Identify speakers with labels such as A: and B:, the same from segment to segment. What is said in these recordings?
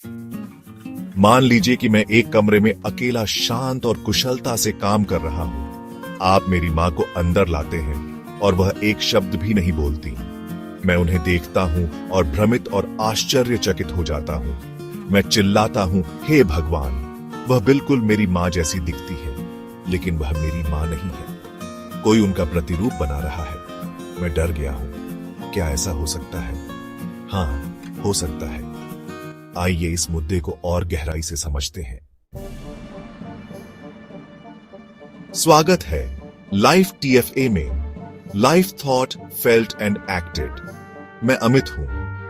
A: मान लीजिए कि मैं एक कमरे में अकेला शांत और कुशलता से काम कर रहा हूं। आप मेरी मां को अंदर लाते हैं और वह एक शब्द भी नहीं बोलती। मैं उन्हें देखता हूं और भ्रमित और आश्चर्यचकित हो जाता हूं। मैं चिल्लाता हूं, हे भगवान! वह बिल्कुल मेरी मां जैसी दिखती है, लेकिन वह मेरी मां नहीं है। कोई उनका प्रतिरूप बना रहा है। मैं डर गया हूं। क्या ऐसा हो सकता है? हाँ, हो सकता है। आइए इस मुद्दे को और गहराई से समझते हैं। स्वागत है लाइफ टीएफए में, life thought felt and acted. मैं अमित हूं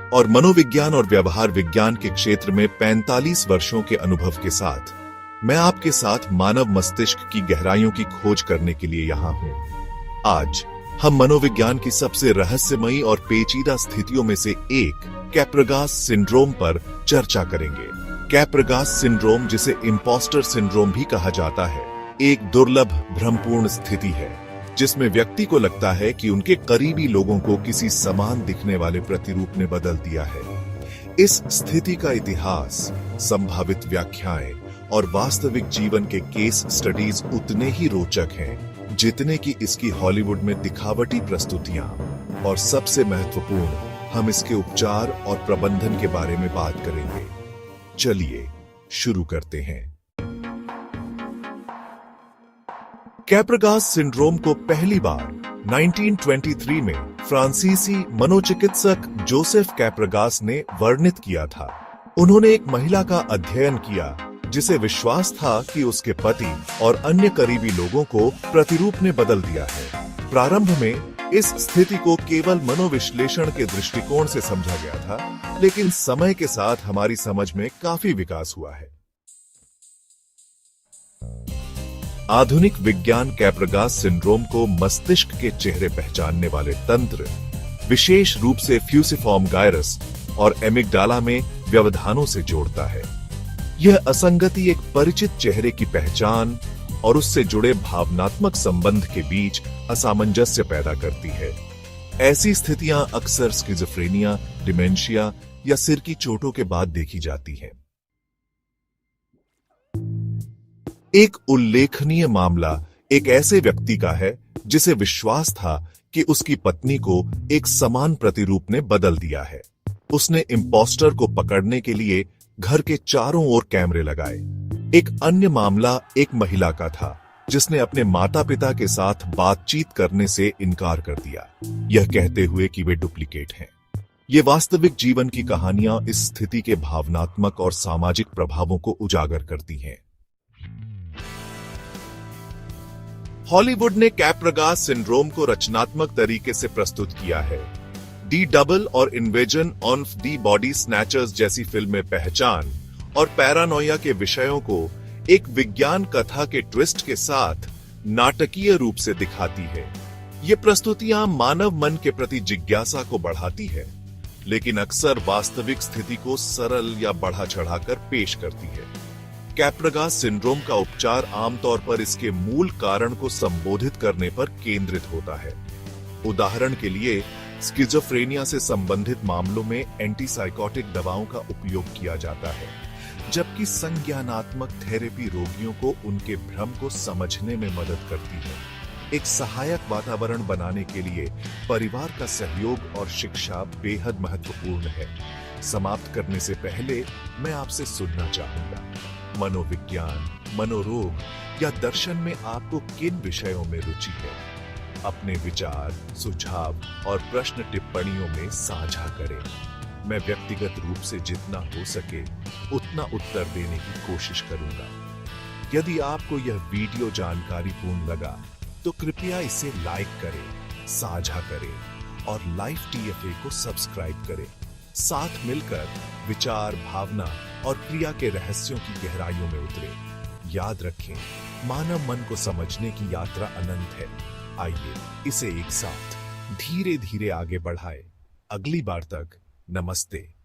A: और मनोविज्ञान और व्यवहार विज्ञान के क्षेत्र में 45 वर्षों के अनुभव के साथ मैं आपके साथ मानव मस्तिष्क की गहराइयों की खोज करने के लिए यहां हूं। आज हम मनोविज्ञान की सबसे रहस्यमयी और पेचीदा स्थितियों में से एक कैप्रेगास सिंड्रोम पर चर्चा करेंगे। कैप्रेगास सिंड्रोम, जिसे इम्पोस्टर सिंड्रोम भी कहा जाता है, एक दुर्लभ भ्रमपूर्ण स्थिति है जिसमें व्यक्ति को लगता है कि उनके करीबी लोगों को किसी समान दिखने वाले प्रतिरूप ने बदल दिया है। इस स्थिति का इतिहास, संभावित व्याख्याएं और वास्तविक जीवन के केस स्टडीज उतने ही रोचक हैं जितने कि इसकी हॉलीवुड में दिखावटी प्रस्तुतियां। और सबसे महत्वपूर्ण, हम इसके उपचार और प्रबंधन के बारे में बात करेंगे। चलिए शुरू करते हैं। कैप्रेगास सिंड्रोम को पहली बार 1923 में फ्रांसीसी मनोचिकित्सक जोसेफ कैप्रेगास ने वर्णित किया था। उन्होंने एक महिला का अध्ययन किया जिसे विश्वास था कि उसके पति और अन्य करीबी लोगों को प्रतिरूप ने बदल दिया है। प्रारंभ में इस स्थिति को केवल मनोविश्लेषण के दृष्टिकोण से समझा गया था, लेकिन समय के साथ हमारी समझ में काफी विकास हुआ है। आधुनिक विज्ञान कैप्रेगास सिंड्रोम को मस्तिष्क के चेहरे पहचानने वाले तंत्र, विशेष रूप से फ्यूसिफॉर्म गायरस और एमिगडाला में व्यवधानों से जोड़ता है। यह असंगति एक परिचित चेहरे की पहचान और उससे जुड़े भावनात्मक संबंध के बीच असामंजस्य पैदा करती है। ऐसी स्थितियां अक्सर स्किज़ोफ्रेनिया, डिमेंशिया या सिर की चोटों के बाद देखी जाती हैं। एक उल्लेखनीय मामला एक ऐसे व्यक्ति का है जिसे विश्वास था कि उसकी पत्नी को एक समान प्रतिरूप ने बदल दिया है। उसने इम्पोस्टर को पकड़ने के लिए घर के चारों ओर कैमरे लगाए। एक अन्य मामला एक महिला का था जिसने अपने माता पिता के साथ बातचीत करने से इनकार कर दिया, यह कहते हुए कि वे डुप्लीकेट हैं। ये वास्तविक जीवन की कहानियां इस स्थिति के भावनात्मक और सामाजिक प्रभावों को उजागर करती हैं। हॉलीवुड ने कैप्रेगास सिंड्रोम को रचनात्मक तरीके से प्रस्तुत किया है। दी डबल और invasion of the body snatchers जैसी फिल्में पहचान और पैरानोया के विषयों को एक विज्ञान कथा के ट्विस्ट के साथ नाटकीय रूप से दिखाती है। ये प्रस्तुतियां मानव मन के प्रति जिज्ञासा को बढ़ाती है, लेकिन अक्सर वास्तविक स्थिति को सरल या बढ़ा चढ़ाकर पेश करती है। कैप्रेगास सिंड्रोम का उपचार आमतौर पर इसके मूल कारण को संबोधित करने पर केंद्रित होता है। उदाहरण के लिए, स्किज़ोफ्रेनिया से संबंधित मामलों में एंटीसाइकोटिक दवाओं का उपयोग किया जाता है, जबकि संज्ञानात्मक थेरेपी रोगियों को उनके भ्रम को समझने में मदद करती है। एक सहायक वातावरण बनाने के लिए परिवार का सहयोग और शिक्षा बेहद महत्वपूर्ण है। समाप्त करने से पहले मैं आपसे सुनना चाहूंगा, मनोविज्ञान, मनोरोग या दर्शन में आपको किन विषयों में रुचि है? अपने विचार, सुझाव और प्रश्न टिप्पणियों में साझा करें। मैं व्यक्तिगत रूप से जितना हो सके उतना उत्तर देने की कोशिश करूंगा। यदि आपको यह वीडियो जानकारीपूर्ण लगा तो कृपया इसे लाइक करें, साझा करें और लाइफ टीएफए को सब्सक्राइब करें। साथ मिलकर विचार, भावना और क्रिया के रहस्यों की गहराइयों में उतरे। याद रखें, मानव मन को समझने की यात्रा अनंत है। आइए इसे एक साथ धीरे धीरे आगे बढ़ाएं। अगली बार तक नमस्ते।